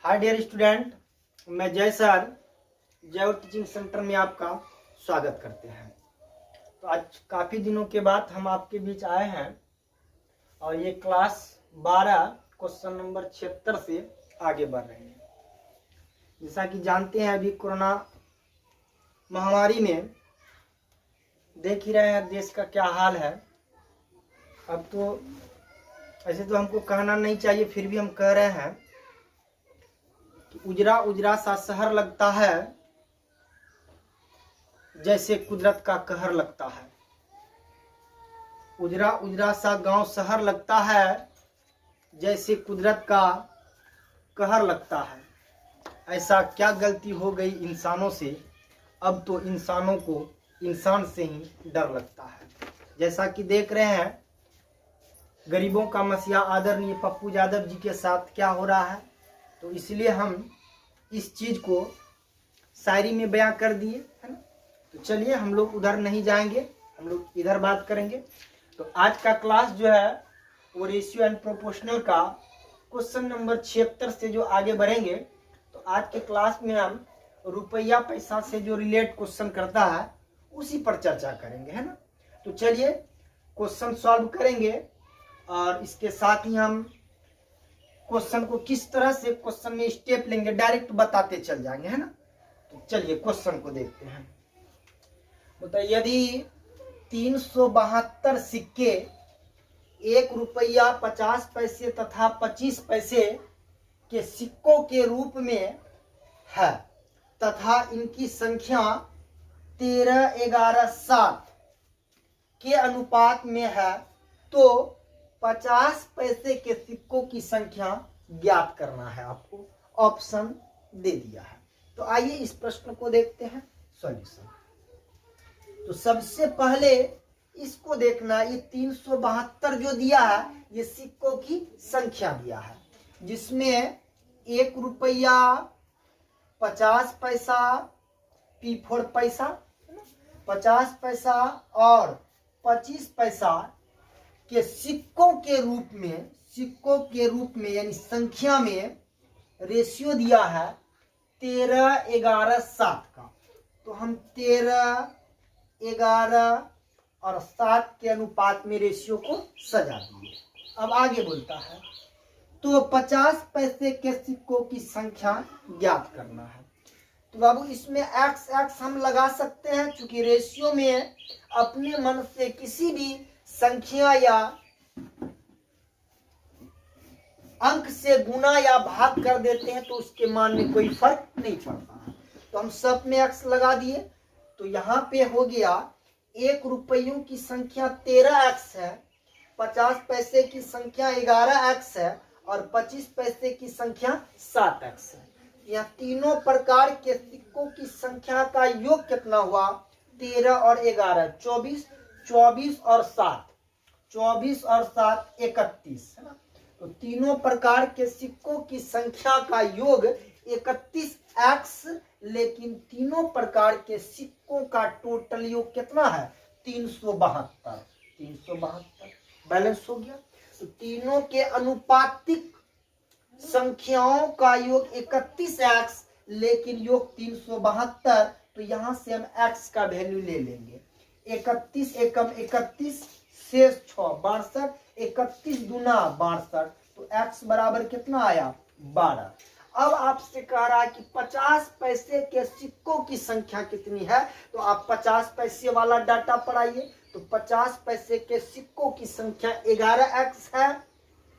Hi dear student, मैं जय sir जय टीचिंग सेंटर में आपका स्वागत करते हैं। तो आज काफ़ी दिनों के बाद हम आपके बीच आए हैं और ये क्लास 12 क्वेश्चन नंबर 76 से आगे बढ़ रहे हैं। जैसा कि जानते हैं, अभी कोरोना महामारी में देख ही रहे हैं देश का क्या हाल है। अब तो ऐसे तो हमको कहना नहीं चाहिए, फिर भी हम कह रहे हैं कि उजरा उजरा सा शहर लगता है जैसे कुदरत का कहर लगता है। उजरा उजरा सा गांव शहर लगता है जैसे कुदरत का कहर लगता है। ऐसा क्या गलती हो गई इंसानों से, अब तो इंसानों को इंसान से ही डर लगता है। जैसा कि देख रहे हैं, गरीबों का मसीहा आदरणीय पप्पू यादव जी के साथ क्या हो रहा है, तो इसलिए हम इस चीज को शायरी में बयां कर दिए, है ना। तो चलिए हम लोग उधर नहीं जाएंगे, हम लोग इधर बात करेंगे। तो आज का क्लास जो है वो रेशियो एंड प्रोपोर्शनल का क्वेश्चन नंबर 76 से जो आगे बढ़ेंगे। तो आज के क्लास में हम रुपया पैसा से जो रिलेट क्वेश्चन करता है उसी पर चर्चा करेंगे, है ना। तो चलिए क्वेश्चन सॉल्व करेंगे और इसके साथ ही हम क्वेश्चन को किस तरह से क्वेश्चन में स्टेप लेंगे डायरेक्ट बताते चल जाएंगे, है ना। तो चलिए क्वेश्चन को देखते हैं। बताइए, यदि 372 सिक्के 1 रुपया 50 पैसे तथा 25 पैसे के सिक्कों के रूप में है तथा इनकी संख्या 13, 11, 7 के अनुपात में है, तो 50 पैसे के सिक्कों की संख्या ज्ञात करना है। आपको ऑप्शन दे दिया है। तो आइए इस प्रश्न को देखते हैं सॉल्यूशन। तो सबसे पहले इसको देखना, ये 372 जो दिया है ये सिक्कों की संख्या दिया है, जिसमें 1 रुपया 50 पैसा P4 पैसा 50 पैसा और 25 पैसा के सिक्कों के रूप में यानी संख्या में रेशियो दिया है 13, 11, 7 का। तो हम 13, 11 और 7 के अनुपात में रेशियो को सजा दिए। अब आगे बोलता है, तो 50 पैसे के सिक्कों की संख्या ज्ञात करना है। तो बाबू इसमें x हम लगा सकते हैं, क्योंकि रेशियो में अपने मन से किसी भी संख्या या अंक से गुना या भाग कर देते हैं तो उसके मान में कोई फर्क नहीं पड़ता है। तो हम सब में x लगा दिए। तो यहाँ पे हो गया 1 रुपयों की संख्या 13x है, 50 पैसे की संख्या 11x है और 25 पैसे की संख्या 7x है। यह तीनों प्रकार के सिक्कों की संख्या का योग कितना हुआ? 13 और 11 24, 24 और 7 24 और 7 31, है ना। तो तीनों प्रकार के सिक्कों की संख्या का योग 31x, लेकिन तीनों प्रकार के सिक्कों का टोटल योग कितना है? 372 बैलेंस हो गया। तो तीनों के अनुपातिक संख्याओं का योग 31x, लेकिन योग 372। तो यहां से हम x का वैल्यू ले लेंगे। 31 एकम 31 शेष 6 62, 31 दूना 62। तो x बराबर कितना आया? 12। अब आपसे कह रहा है कि 50 पैसे के सिक्कों की संख्या कितनी है, तो आप 50 पैसे वाला डाटा पर आइए। तो 50 पैसे के सिक्कों की संख्या 11x है,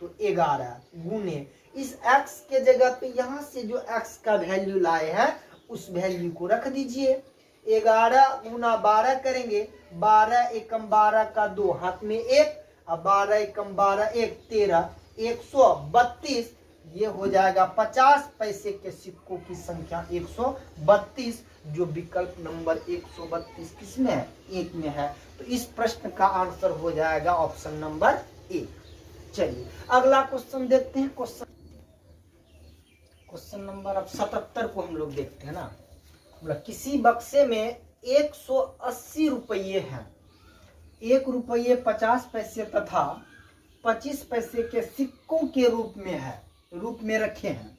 तो 11 गुने इस x के जगह पे यहां से जो x का वैल्यू लाए हैं उस वैल्यू को रख दीजिए। 11 गुना 12 करेंगे, 12 एकम 12 का 2 हाथ में 1, अब 12 एकम 12 1 13, 132। ये हो जाएगा 50 पैसे के सिक्कों की संख्या 132, जो विकल्प नंबर 132 किसमें है? 1 में है। तो इस प्रश्न का आंसर हो जाएगा ऑप्शन नंबर 1। चलिए अगला क्वेश्चन देखते हैं। क्वेश्चन नंबर अब 77 को हम लोग देखते हैं ना। किसी बक्से में 180 रुपये हैं, 1 रुपये 50 पैसे तथा 25 पैसे के सिक्कों के रूप में रखे हैं।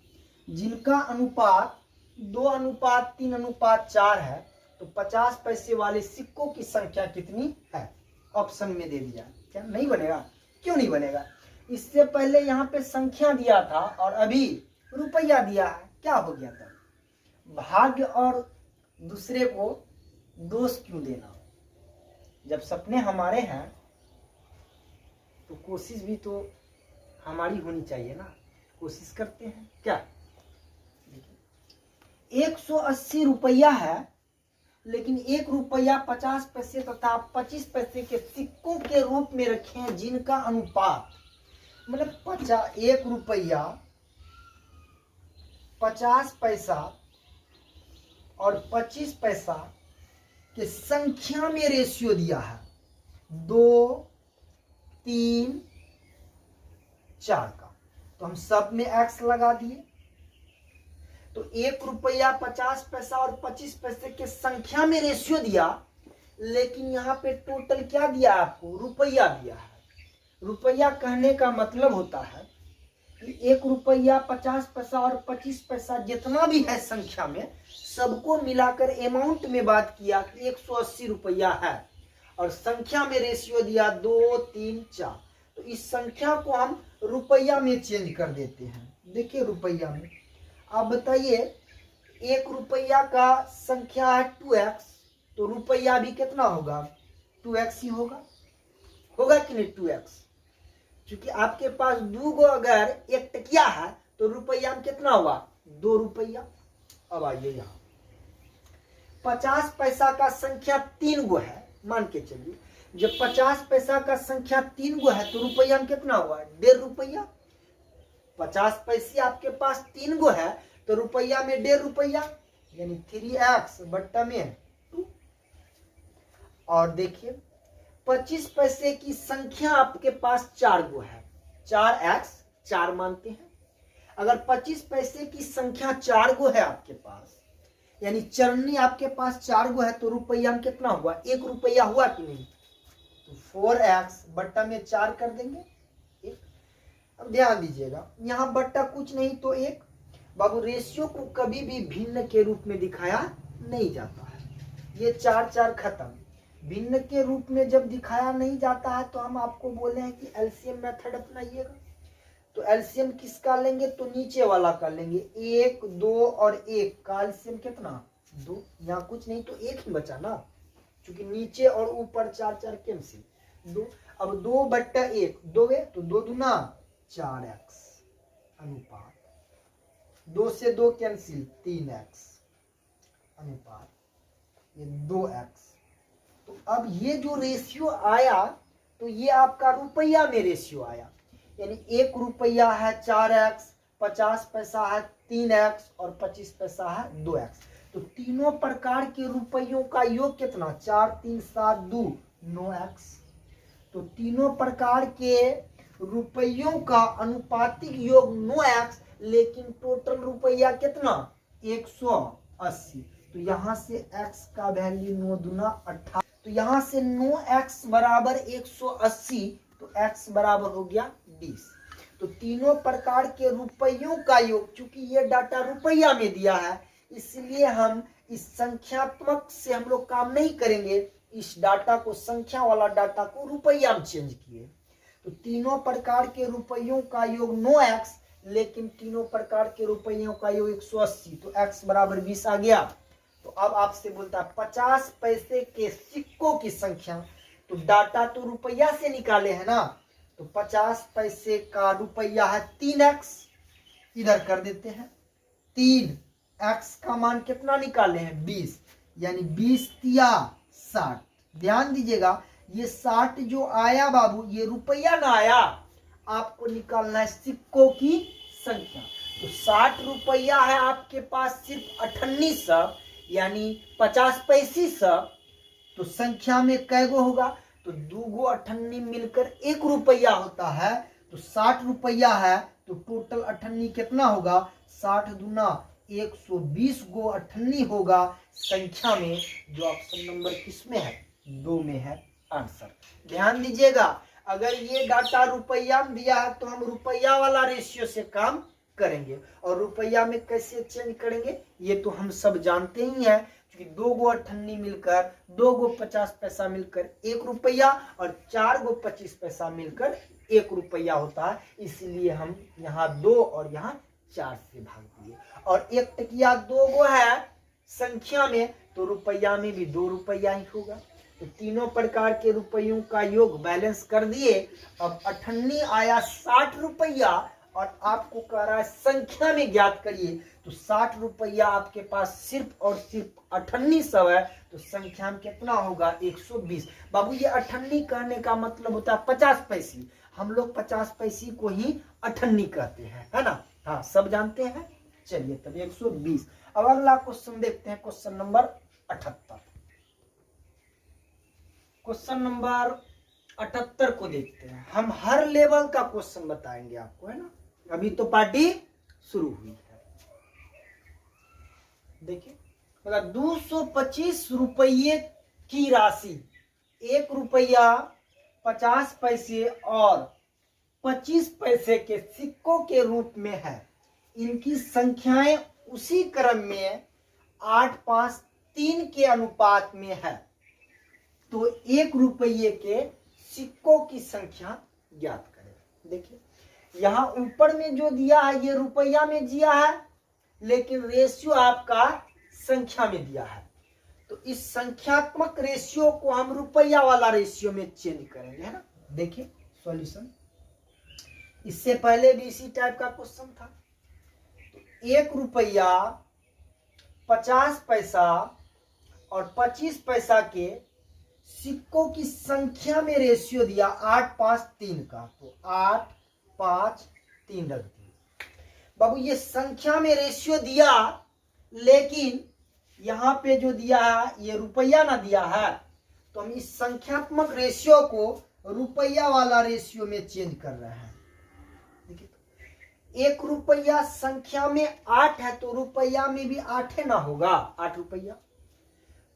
जिनका अनुपात 2:3:4 है, तो 50 पैसे वाले सिक्कों की संख्या कितनी है? ऑप्शन में दे दिया। क्या नहीं बनेगा? क्यों नहीं बनेगा? इससे पहले यहाँ पे संख्या दिया था और अभी रुपया दिया है, क्या हो गया था? भाग्य और दूसरे को दोष क्यों देना? जब सपने हमारे हैं तो कोशिश भी तो हमारी होनी चाहिए ना। कोशिश करते हैं क्या? 180 रुपया है, लेकिन 1 रुपया 50 पैसे तथा 25 पैसे के सिक्कों के रूप में रखे हैं, जिनका अनुपात मतलब 1 रुपया 50 पैसा और 25 पैसा के संख्या में रेशियो दिया है 2, 3, 4 का। तो हम सब में एक्स लगा दिए। तो 1 रुपया 50 पैसा और 25 पैसे के संख्या में रेशियो दिया, लेकिन यहाँ पे टोटल क्या दिया आपको? रुपया दिया है। रुपया कहने का मतलब होता है कि 1 रुपया 50 पैसा और 25 पैसा जितना भी है संख्या में, सबको मिलाकर अमाउंट में बात किया कि 180 रुपया है और संख्या में रेशियो दिया 2, 3, 4। तो इस संख्या को हम रुपया में चेंज कर देते हैं। देखिए रुपया में आप बताइए, 1 रुपया का संख्या है 2x, तो रुपया भी कितना होगा? 2x ही होगा। होगा कि नहीं? 2x। क्योंकि आपके पास 2 गो अगर 1 टकिया है तो रुपया में कितना हुआ? 2 रुपया। अब आइए यहाँ 50 पैसा का संख्या 3 गो है, मान के चलिए। जब 50 पैसा का संख्या 3 गो है तो रुपया में कितना हुआ? 1.5 रुपया। 50 पैसे आपके पास 3 गो है तो रुपया में 1.5 रुपया, यानी 3x बट्टा में 2। और देखिए 25 पैसे की संख्या आपके पास 4 गो है, 4x 4 मानते हैं। अगर 25 पैसे की संख्या 4 गो है आपके पास, यानी चरनी आपके पास 4 गो है, तो रुपया में कितना हुआ? 1 रुपया हुआ कि नहीं? तो 4x बट्टा में 4 कर देंगे 1। अब ध्यान दीजिएगा, यहाँ बट्टा कुछ नहीं तो 1। बाबू रेशियो को कभी भी भिन्न के रूप में दिखाया नहीं जाता है। ये 4 4 खत्म। भिन्न के रूप में जब दिखाया नहीं जाता है तो हम आपको बोले हैं कि एलसीएम मेथड अपनाइएगा। तो एलसीएम किसका लेंगे? तो नीचे वाला का लेंगे। 1, 2 और 1 का एलसीएम कितना? 2। यहाँ कुछ नहीं तो 1 ही बचा ना, क्योंकि नीचे और ऊपर 4 4 कैंसिल 2। अब 2 बट्टा 1 2 है, तो 2 दूना 4x अनुपात 2 से 2 कैंसिल 3x अनुपात ये 2x। तो अब ये जो रेशियो आया तो ये आपका रुपया में रेशियो आया, यानी 1 रुपया है 4x, 50 पैसा है 3x और 25 पैसा है 2x। तो तीनों प्रकार के रुपयों का योग कितना? 4 3 7 2 9x। तो तीनों प्रकार के रुपयों का अनुपातिक योग 9x, लेकिन टोटल रुपया कितना? 180। तो यहाँ से x का वैल्यू 9 दूना 18। तो यहाँ से 9x बराबर 180, तो x बराबर हो गया 20। तो तीनों प्रकार के रुपयों का योग, चूंकि ये डाटा रुपया में दिया है इसलिए हम इस संख्यात्मक से हम लोग काम नहीं करेंगे, इस डाटा को, संख्या वाला डाटा को रुपया में चेंज किए। तो तीनों प्रकार के रुपयों का योग 9x, लेकिन तीनों प्रकार के रुपयों का योग 180, तो x बराबर 20 आ गया। तो अब आपसे बोलता है 50 पैसे के सिक्कों की संख्या, तो डाटा तो रुपया से निकाले है ना, तो 50 पैसे का रुपया है 3x, इधर कर देते हैं 3x का मान कितना निकाले हैं? 20, यानी 20 तिया 60। ध्यान दीजिएगा, ये 60 जो आया बाबू ये रुपया ना आया, आपको निकालना है सिक्कों की संख्या। तो 60 रुपया है आपके पास सिर्फ 98 सब, यानी 50 पैसे सब। तो संख्या में कै गो होगा? तो 2 गो 98 मिलकर 1 रुपया होता है। तो 60 रुपया है तो टोटल 98 कितना होगा? 60 दूना 120 गो 98 होगा संख्या में, जो ऑप्शन नंबर किसमें है? 2 में है आंसर। ध्यान दीजिएगा, अगर ये डाटा रुपया में दिया है तो हम रुपया वाला रेशियो से काम करेंगे। और रुपया में कैसे चेंज करेंगे ये तो हम सब जानते ही हैं, क्योंकि 2 गो 98 मिलकर, 2 गो 50 पैसा मिलकर 1 रुपया और 4 गो 25 पैसा मिलकर 1 रुपया होता है। इसलिए हम यहाँ 2 और यहाँ 4 से भाग दिए। और 1 टकिया 2 गो है संख्या में, तो रुपया में भी 2 रुपया ही होगा। तो तीनों प्रकार के रुपयों का योग बैलेंस कर दिए। अब 98 आया 60 रुपया और आपको कह रहा है संख्या में ज्ञात करिए, तो 60 रुपया आपके पास सिर्फ और सिर्फ 98 सौ है, तो संख्या में कितना होगा 120। बाबू ये 98 कहने का मतलब होता है 50 पैसे, हम लोग 50 पैसे को ही 98 कहते हैं, है ना। हाँ सब जानते हैं। चलिए तब 120। अब अगला क्वेश्चन देखते हैं, क्वेश्चन नंबर 78। क्वेश्चन नंबर 78 को देखते हैं। हम हर लेवल का क्वेश्चन बताएंगे आपको, है ना। अभी तो पार्टी शुरू हुई है। देखिए मतलब 225 रुपये की राशि 1 रुपया 50 पैसे और 25 पैसे के सिक्कों के रूप में है। इनकी संख्याएं उसी क्रम में 8, 5, 3 के अनुपात में है। तो 1 रुपये के सिक्कों की संख्या ज्ञात करें। देखिए यहाँ ऊपर में जो दिया है ये रुपया में दिया है, लेकिन रेशियो आपका संख्या में दिया है। तो इस संख्यात्मक रेशियो को हम रुपया वाला रेशियो में चेंज करेंगे, है ना। देखिए सॉल्यूशन, इससे पहले भी इसी टाइप का क्वेश्चन था। तो 1 रुपया 50 पैसा और 25 पैसा के सिक्कों की संख्या में रेशियो दिया 8, 5, 3 का, तो 8, 5, 3 रख दिए। बाबू ये संख्या में रेशियो दिया, लेकिन यहाँ पे जो दिया है ये रुपया ना दिया है, तो हम इस संख्यात्मक रेशियो को रुपया वाला रेशियो में चेंज कर रहे हैं। देखिए 1 रुपया संख्या में 8 है, तो रुपया में भी 8 है ना होगा, 8 रुपया।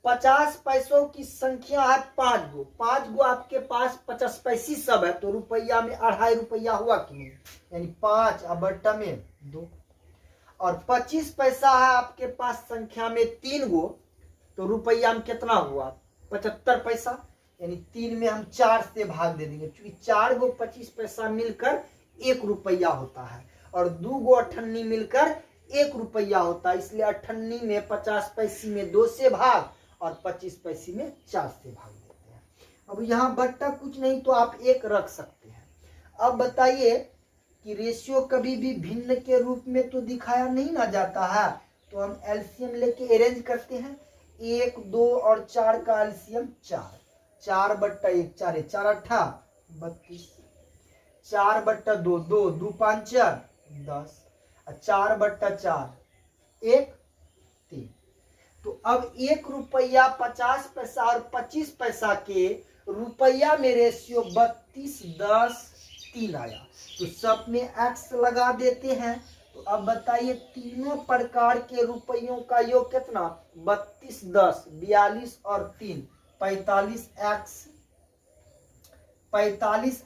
50 पैसों की संख्या है 5 गो, 5 गो आपके पास 50 पैसे सब है, तो रुपया में 2.5 रुपया हुआ कि नहीं, यानी 5 बट्टा में 2। और 25 पैसा है आपके पास संख्या में 3 गो, तो रुपया में कितना हुआ 75 पैसा, यानी 3 में हम 4 से भाग दे देंगे, क्योंकि 4 गो 25 पैसा मिलकर 1 रुपया होता है और 2 गो 98 मिलकर 1 रुपया होता है। इसलिए 98 में 50 पैसे में 2 से भाग और 25 पैसे में 4 से भाग देते हैं। अब यहाँ बट्टा कुछ नहीं तो आप 1 रख सकते हैं। अब बताइए कि रेशियो कभी भी भिन्न के रूप में तो दिखाया नहीं ना जाता है, तो हम एलसीएम लेके अरेंज करते हैं। 1, 2 और 4 का एलसीएम 4, 4 बट्टा 1 4, 4 8 32, 4 बट्टा 2 2, 2 5 10, 4 बट्टा 4 1 3। तो अब 1 रुपया 50 पैसा और 25 पैसा के रुपया में रेशियो 32, 10, 3 आया, तो सब में एक्स लगा देते हैं। तो अब बताइए तीनों प्रकार के रुपयों का योग कितना, 32, 10, 42 और 3 45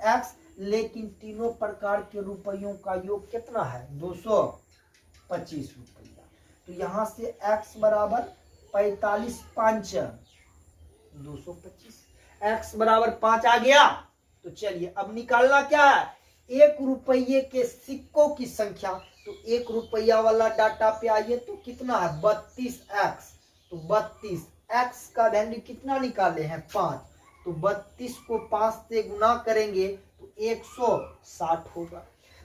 एक्स, लेकिन तीनों प्रकार के रुपयों का योग कितना है 225 रुपया। तो यहाँ से x बराबर 45 5 225, x बराबर 5 आ गया। तो चलिए अब निकालना क्या है, 1 रुपये के सिक्कों की संख्या। तो 1 रुपया वाला डाटा पे आइए, तो कितना है 32x, तो 32x का वैल्यू कितना निकाले हैं 5, तो 32 को 5 से गुना करेंगे तो 160 होगा।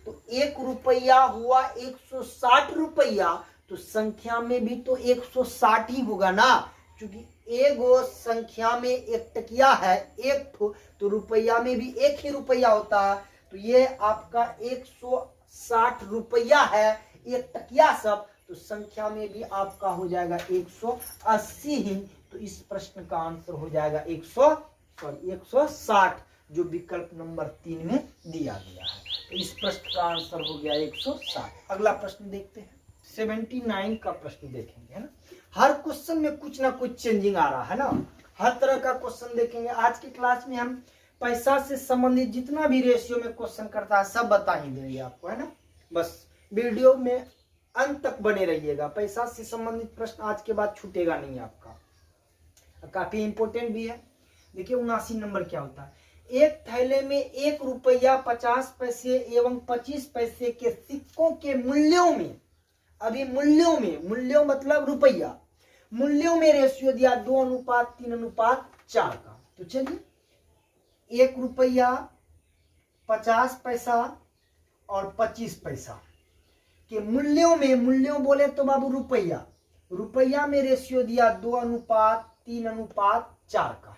तो 1 रुपया हुआ 160 रुपया, तो संख्या में भी तो 160 ही होगा ना, क्योंकि एगो संख्या में 1 टकिया है 1 ठो, तो रुपया में भी 1 ही रुपया होता है। तो ये आपका 160 रुपया है 1 टकिया सब, तो संख्या में भी आपका हो जाएगा 180 ही। तो इस प्रश्न का आंसर हो जाएगा 160, जो विकल्प नंबर 3 में दिया गया है। तो इस प्रश्न का आंसर हो गया 160। अगला प्रश्न देखते हैं, 79 का प्रश्न देखेंगे, है ना। हर क्वेश्चन में कुछ ना कुछ चेंजिंग आ रहा है ना, हर तरह का क्वेश्चन देखेंगे। आज की क्लास में हम पैसा से संबंधित जितना भी रेशियो में क्वेश्चन करता है सब बता ही देंगे आपको, है ना। बस वीडियो में अंत तक बने रहिएगा। पैसा से संबंधित प्रश्न आज के बाद छूटेगा नहीं आपका, काफी इंपॉर्टेंट भी है। देखिए 79 नंबर क्या होता है। एक थैले में 1 रुपया 50 पैसे एवं 25 पैसे के सिक्कों के मूल्यों में, अभी मूल्यों मतलब रुपया, मूल्यों में रेशियो दिया 2:3:4 का। तो चलिए 1 रुपया 50 पैसा और 25 पैसा के मूल्यों बोले तो बाबू रुपया में रेशियो दिया 2:3:4 का।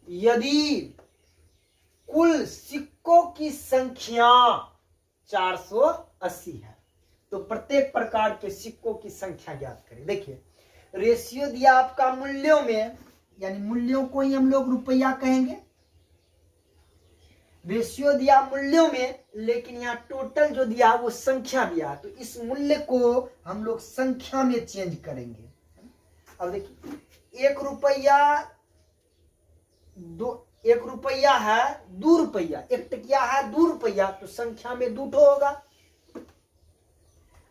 यदि कुल सिक्कों की संख्या 480 है तो प्रत्येक प्रकार के सिक्कों की संख्या ज्ञात करें। देखिए रेशियो दिया आपका मूल्यों में, यानी मूल्यों को ही हम लोग रुपया कहेंगे। रेशियो दिया मूल्यों में, लेकिन यहाँ टोटल जो दिया वो संख्या दिया, तो इस मूल्य को हम लोग संख्या में चेंज करेंगे। अब देखिए 1 रुपया है 2 रुपया, 1 टकिया है 2 रुपया, तो संख्या में 2 होगा।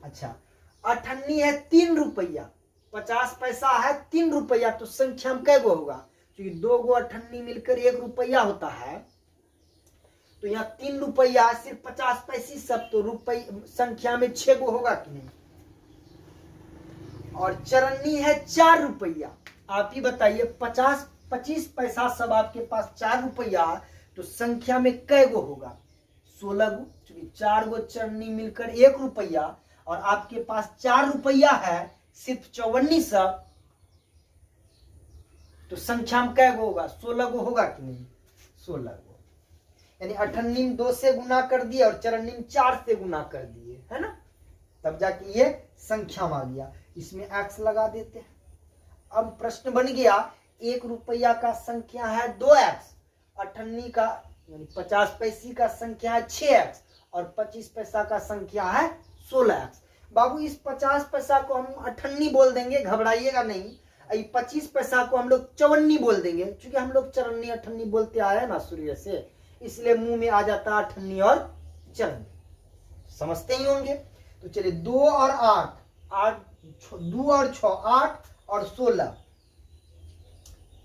अच्छा 98 है 3 रुपया, 50 पैसा है 3 रुपया, तो संख्या में कै गो होगा? क्योंकि 2 गो 98 मिलकर 1 रुपया होता है, तो यहाँ 3 रुपया सिर्फ 50 पैसे सब, तो रुपये संख्या में 6 गो होगा कि नहीं? और 94 है 4 रुपया, आप ही बताइए 25 पैसा सब आपके पास 4 रुपया, तो संख्या में कै गो होगा? 16 गो, क्योंकि 4 गो 94 मिलकर 1 रुपया, और आपके पास 4 रुपया है सिर्फ 54 सब, तो संख्या में कै गो होगा? 16 गो होगा कि नहीं? 16 गो। यानी 98 2 से गुना कर दिए और 94 4 से गुना कर दिए, है ना, तब जाके ये संख्या में आ गया। इसमें x लगा देते हैं। अब प्रश्न बन गया 1 रुपया का संख्या है 2x, 98 का यानी 50 पैसे का संख्या है 6x, और 25 पैसा का संख्या है 16x। बाबू इस 50 पैसा को हम 98 बोल देंगे, घबराइएगा नहीं। 25 पैसा को हम लोग 54 बोल देंगे, क्योंकि हम लोग 54 98 बोलते आए हैं ना शुरू से, इसलिए मुंह में आ जाता है 98 और 54, समझते ही होंगे। तो चलिए 2 और 8, 2 और 6 8 और 16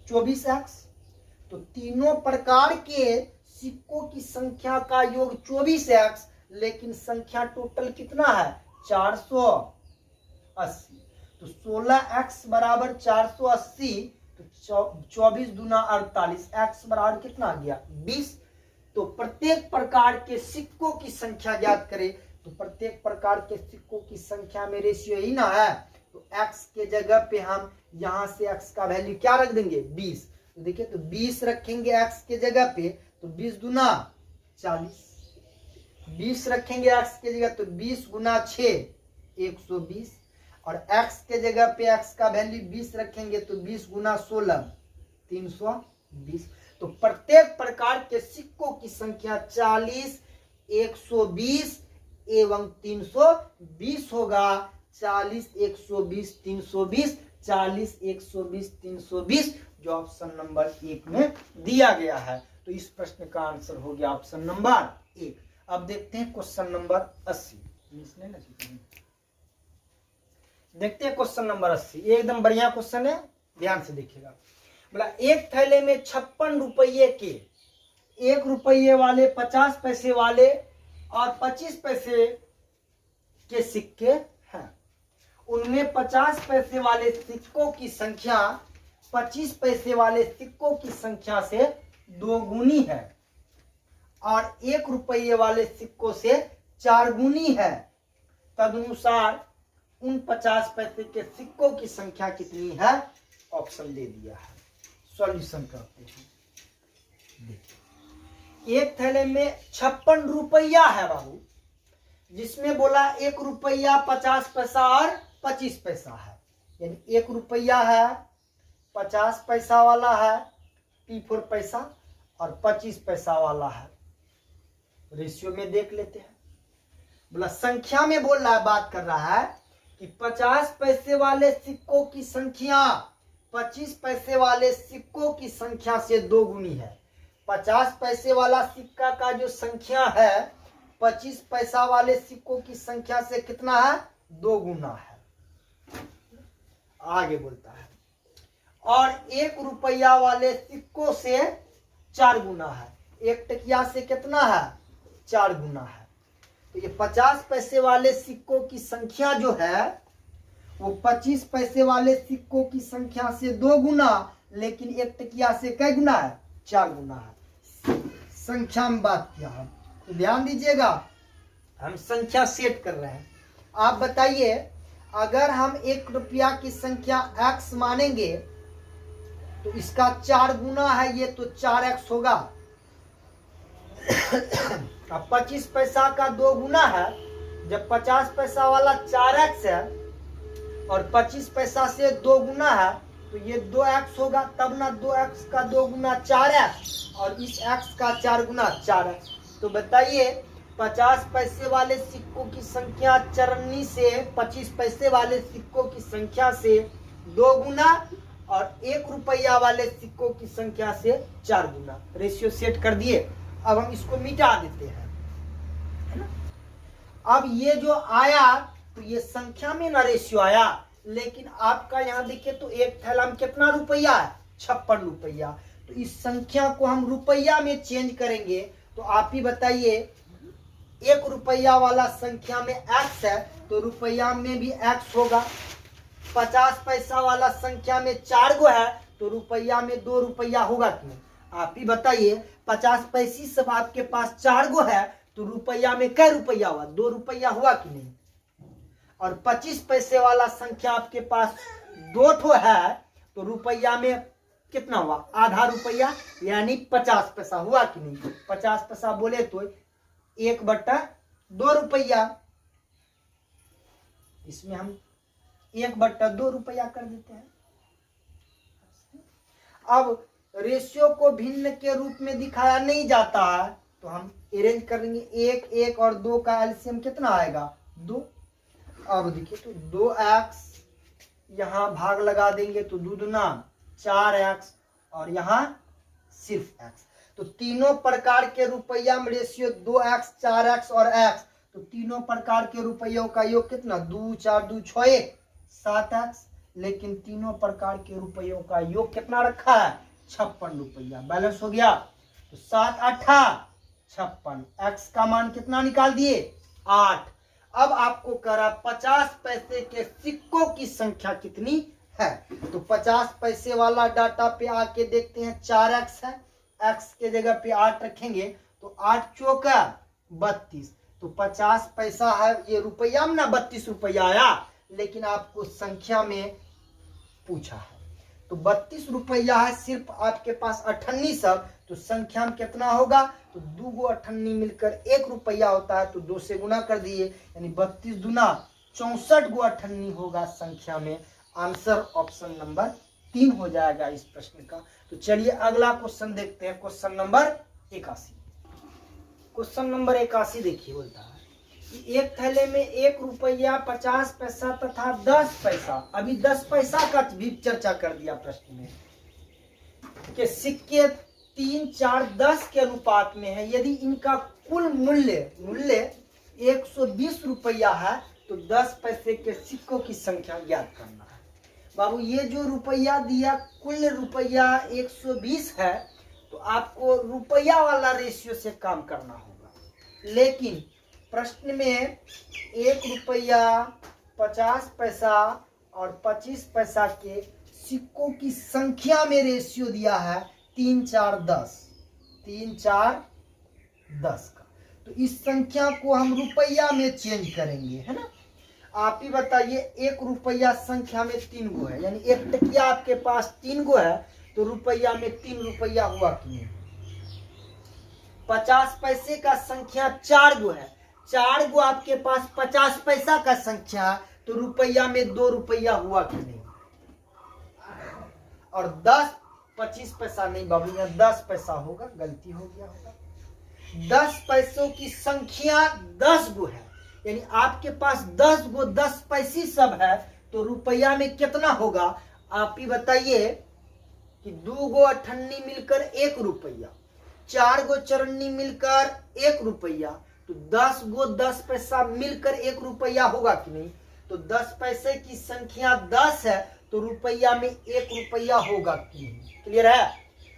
24x। तो तीनों प्रकार के सिक्कों की संख्या का योग 24x, लेकिन संख्या टोटल कितना है? 480। तो 16x बराबर 480, तो 24 दूना 48, x बराबर कितना आ गया? 20। तो प्रत्येक प्रकार के सिक्कों की संख्या ज्ञात करें, तो प्रत्येक प्रकार के सिक्कों की संख्या में रेशियो ही ना है, तो x के जगह पे हम यहां से x का वैल्यू क्या रख देंगे? 20। तो देखिए तो 20 रखेंगे x के जगह पे, तो 20 दूना 40, 20 रखेंगे x के जगह, तो 20 गुना 6 120, और x के जगह पे x का वैल्यू 20 रखेंगे, तो 20 गुना 16 320। तो प्रत्येक प्रकार के सिक्कों की संख्या 40 120 एवं 320 होगा। 40 120 320, 40 120 320, जो ऑप्शन नंबर 1 में दिया गया है। तो इस प्रश्न का आंसर हो गया ऑप्शन नंबर 1। अब देखते हैं क्वेश्चन नंबर 80। देखते हैं क्वेश्चन नंबर 80, एकदम बढ़िया क्वेश्चन है, ध्यान से देखिएगा। बोला एक थैले में 56 रुपये के, 1 रुपये वाले, 50 पैसे वाले और 25 पैसे के सिक्के हैं। उनमें 50 पैसे वाले सिक्कों की संख्या 25 पैसे वाले सिक्कों की संख्या से 2 गुनी है, और 1 रुपये वाले सिक्कों से 4 गुनी है। तदनुसार उन 50 पैसे के सिक्कों की संख्या कितनी है? ऑप्शन दे दिया है, सॉल्यूशन करते हैं। देखिए एक थैले में 56 रुपया है बाबू, जिसमें बोला 1 रुपया 50 पैसा और 25 पैसा है, यानी 1 रुपया है, 50 पैसा वाला है P4 पैसा, और 25 पैसा वाला है। रेशियो में देख लेते हैं। बोला संख्या में बोल रहा है, बात कर रहा है कि 50 पैसे वाले सिक्कों की संख्या 25 पैसे वाले सिक्कों की संख्या से 2 गुनी है। 50 पैसे वाला सिक्का का जो संख्या है 25 पैसा वाले सिक्कों की संख्या से कितना है? 2 गुना है। आगे बोलता है और 1 रुपया वाले सिक्कों से 4 गुना है। 1 टकिया से कितना है? 4 गुना है। तो ये 50 पैसे वाले सिक्कों की संख्या जो है वो 25 पैसे वाले सिक्कों की संख्या से 2 गुना, लेकिन 1 टकिया से कै गुना है? 4 गुना है। संख्या में बात किया हम, तो ध्यान दीजिएगा, हम संख्या सेट कर रहे हैं। आप बताइए, अगर हम 1 रुपया की संख्या x मानेंगे तो इसका 4 गुना है ये, तो 4x होगा। अब 25 पैसा का 2 गुना है, जब 50 पैसा वाला 4x है और 25 पैसा से 2 गुना है तो ये 2x होगा, तब ना 2x का 2 गुना 4x और इस x का 4 गुना 4x। तो बताइए 50 पैसे वाले सिक्कों की संख्या चरनी से 25 पैसे वाले सिक्कों की संख्या से 2 गुना और 1 रुपया वाले सिक्कों की संख्या से 4 गुना। रेशियो सेट कर दिए। अब हम इसको मिटा देते हैं, है ना। अब ये जो आया तो ये संख्या में ना रेशियो आया, लेकिन आपका यहाँ देखिए तो एक थैला में कितना रुपया है? 56 रुपया। तो इस संख्या को हम रुपया में चेंज करेंगे, तो आप ही बताइए 1 रुपया वाला संख्या में x है तो रुपया में भी x होगा। 50 पैसा वाला संख्या में 4 गो है तो रुपया में 2 रुपया होगा कि नहीं? आप ही बताइए 50 पैसे सब आपके पास 4 गो है तो रुपया में कै रुपया हुआ? 2 रुपया हुआ कि नहीं? और 25 पैसे वाला संख्या आपके पास 2 ठो है तो रुपया में कितना हुआ? आधा रुपया, यानी 50 पैसा हुआ कि नहीं? 50 पैसा बोले तो 1/2 रुपया, इसमें हम 1/2 रुपया कर देते हैं। अब रेशियो को भिन्न के रूप में दिखाया नहीं जाता है तो हम अरेंज कर लेंगे। 1 1 और 2 का एलसीएम कितना आएगा? 2। अब देखिए तो 2x, यहाँ भाग लगा देंगे तो 2 दूना 4x और यहाँ सिर्फ x। तो तीनों प्रकार के रुपया में रेशियो 2x 4x और x, तो तीनों प्रकार के रुपयों का योग कितना? 2 4 2 6 1 7x। लेकिन तीनों प्रकार के रुपयों का योग कितना रखा है? 56 रुपया। बैलेंस हो गया। तो 7 8 56, x का मान कितना निकाल दिए? 8। अब आपको कह रहा 50 पैसे के सिक्कों की संख्या कितनी है? तो 50 पैसे वाला डाटा पे आके देखते हैं 4x है, x के जगह पे 8 रखेंगे तो 8 चौका 32। तो 50 पैसा है, ये रुपया में ना 32 रुपया आया, लेकिन आपको संख्या में पूछा है तो 32 रुपया है सिर्फ आपके पास 98 सब। तो संख्या में कितना होगा? तो 2 गो 98 मिलकर 1 रुपया होता है, तो 2 से गुना कर दिए, यानी 32 दूना 64 गो 98 होगा संख्या में। आंसर ऑप्शन नंबर 3 हो जाएगा इस प्रश्न का। तो चलिए अगला क्वेश्चन देखते हैं, क्वेश्चन नंबर 81। क्वेश्चन नंबर 81 देखिए, बोलता है कि एक थैले में 1 रुपया 50 पैसा तथा 10 पैसा, अभी 10 पैसा का भी चर्चा कर दिया प्रश्न में, कि सिक्के 3 4 10 के अनुपात में है। यदि इनका कुल मूल्य 120 रुपया है तो 10 पैसे के सिक्कों की संख्या ज्ञात करना है। बाबू ये जो रुपया दिया कुल रुपया 120 है तो आपको रुपया वाला रेशियो से काम करना होगा, लेकिन प्रश्न में 1 रुपया 50 पैसा और 25 पैसा के सिक्कों की संख्या में रेशियो दिया है 3 4 10 का। तो इस संख्या को हम रुपया में चेंज करेंगे, है ना। आप ही बताइए 1 रुपया संख्या में 3 गो है, यानी 1 टकिया आपके पास 3 गो है तो रुपया में 3 रुपया हुआ कि नहीं? 50 पैसे का संख्या 4 गो है, 4 गो आपके पास 50 पैसा का संख्या तो रुपया में 2 रुपया हुआ कि नहीं? और 10 25 पैसा नहीं बाबू, यहाँ 10 पैसा होगा, गलती हो गया होगा। 10 पैसों की संख्या 10 गो है, यानी आपके पास 10 गो 10 पैसे सब है तो रुपया में कितना होगा? आप ही बताइए कि 2 गो 98 मिलकर 1 रुपया, 4 गो 54 मिलकर 1 रुपया, तो 10 गो 10 पैसा मिलकर 1 रुपया होगा कि नहीं। तो 10 पैसे की संख्या 10 है तो रुपया में 1 रुपया होगा कि नहीं। क्लियर है।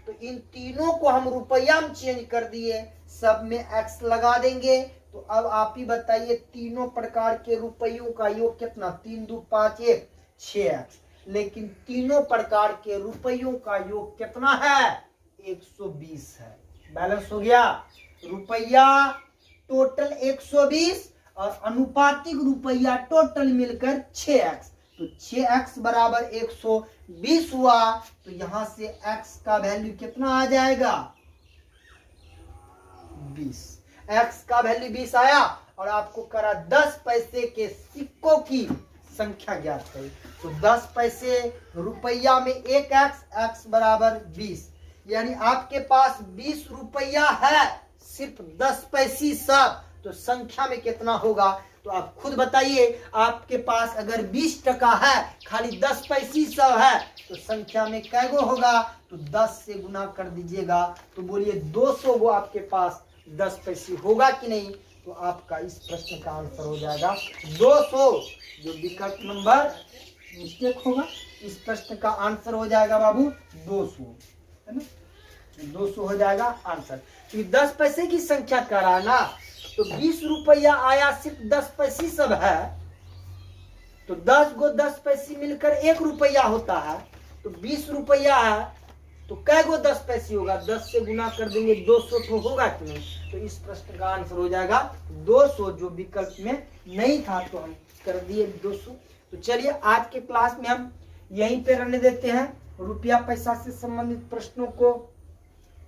तो इन तीनों को हम रुपया में चेंज कर दिए, सब में x लगा देंगे। तो अब आप ही बताइए तीनों प्रकार के रुपयों का योग कितना, 3 2 5 1 6x। लेकिन तीनों प्रकार के रुपयों का योग कितना है, 120 है। बैलेंस हो गया। रुपया टोटल 120 और अनुपातिक रुपया टोटल मिलकर 6x। तो 6x बराबर 120 हुआ। तो यहां से x का वैल्यू कितना आ जाएगा, 20। x का वैल्यू 20 आया और आपको करा 10 पैसे के सिक्कों की संख्या ज्ञात करें। तो 10 पैसे रुपया में 1x, x बराबर 20, यानी आपके पास 20 रुपया है, सिर्फ 10 पैसे सब। तो संख्या में कितना होगा, तो आप खुद बताइए। आपके पास अगर 20 टका है, खाली 10 पैसे सब है, तो संख्या में कैगो होगा, तो 10 से गुना कर दीजिएगा। तो बोलिए 200 गो आपके पास 10 पैसे होगा कि नहीं। तो आपका इस प्रश्न का आंसर हो जाएगा 200। जो विकल्प नंबर मिस्टेक होगा, इस प्रश्न का आंसर हो जाएगा बाबू 200, है ना। 200 हो जाएगा आंसर। तो 10 पैसे की संख्या करा ना, तो 20 रुपया आया, सिर्फ 10 पैसे सब है। तो 10 गो 10 पैसे मिलकर 1 रुपया होता है। तो 20 रुपया है, तो कै गो 10 पैसे होगा, 10 से गुना कर देंगे, 200 तो होगा कि नहीं। तो इस प्रश्न का आंसर हो जाएगा 200। जो विकल्प में नहीं था तो हम कर दिए 200। तो चलिए आज के क्लास में हम यहीं पे रहने देते हैं। रुपया पैसा से संबंधित प्रश्नों को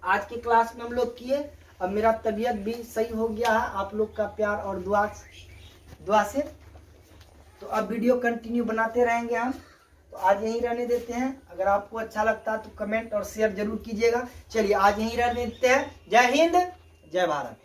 आज के क्लास में हम लोग किए। अब मेरा तबीयत भी सही हो गया है आप लोग का प्यार और दुआ से। तो अब वीडियो कंटिन्यू बनाते रहेंगे हम। तो आज यहीं रहने देते हैं। अगर आपको अच्छा लगता है तो कमेंट और शेयर जरूर कीजिएगा। चलिए आज यहीं रहने देते हैं। जय हिंद, जय भारत।